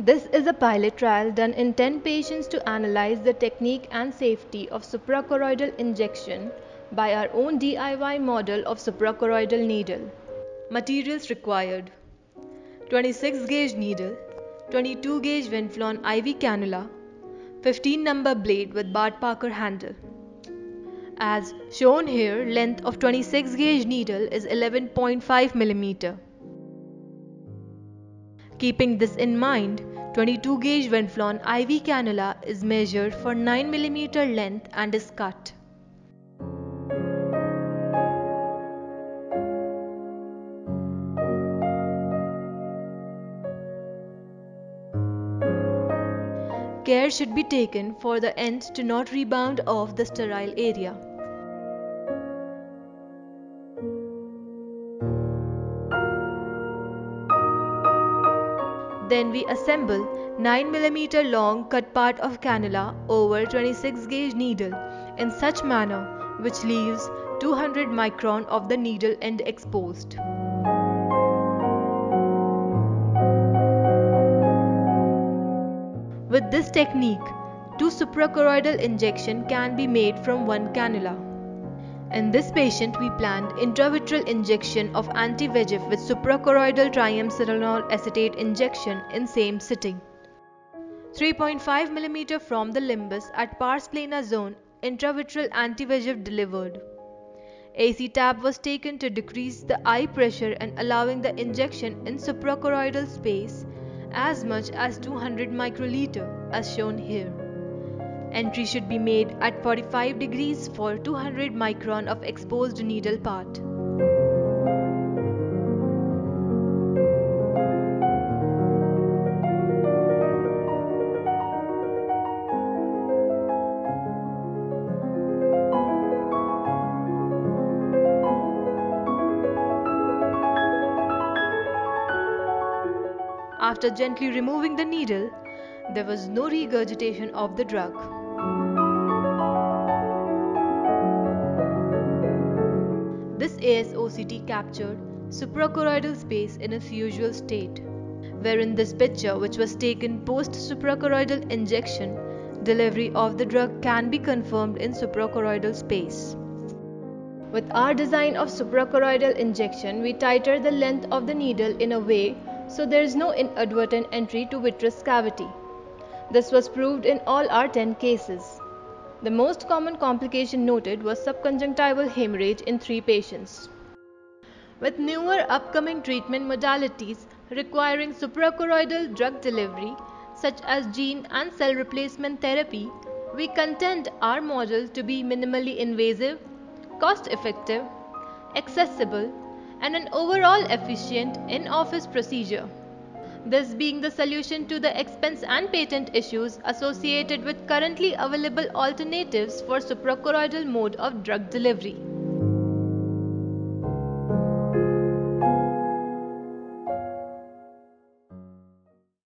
This is a pilot trial done in 10 patients to analyze the technique and safety of suprachoroidal injection by our own DIY model of suprachoroidal needle. Materials required: 26 gauge needle, 22 gauge Venflon IV cannula, 15 number blade with Bart Parker handle. As shown here, length of 26 gauge needle is 11.5 mm. Keeping this in mind, 22 gauge Venflon IV cannula is measured for 9 mm length and is cut. Care should be taken for the end to not rebound off the sterile area. Then we assemble 9 mm long cut part of cannula over 26 gauge needle in such manner which leaves 200 micron of the needle end exposed. With this technique, 2 suprachoroidal injection can be made from one cannula. In this patient, we planned intravitreal injection of anti-VEGF with suprachoroidal triamcinolone acetate injection in same sitting. 3.5 mm from the limbus at pars plana zone, intravitreal anti-VEGF delivered. AC tab was taken to decrease the eye pressure and allowing the injection in suprachoroidal space as much as 200 microliter as shown here. Entry should be made at 45 degrees for 200 micron of exposed needle part. After gently removing the needle, there was no regurgitation of the drug. This ASOCT captured suprachoroidal space in its usual state, wherein this picture, which was taken post-suprachoroidal injection, delivery of the drug can be confirmed in suprachoroidal space. With our design of suprachoroidal injection, we titrate the length of the needle in a way so there is no inadvertent entry to vitreous cavity. This was proved in all our 10 cases. The most common complication noted was subconjunctival hemorrhage in 3 patients. With newer upcoming treatment modalities requiring suprachoroidal drug delivery, such as gene and cell replacement therapy, we contend our model to be minimally invasive, cost-effective, accessible, and an overall efficient in-office procedure. This being the solution to the expense and patent issues associated with currently available alternatives for suprachoroidal mode of drug delivery.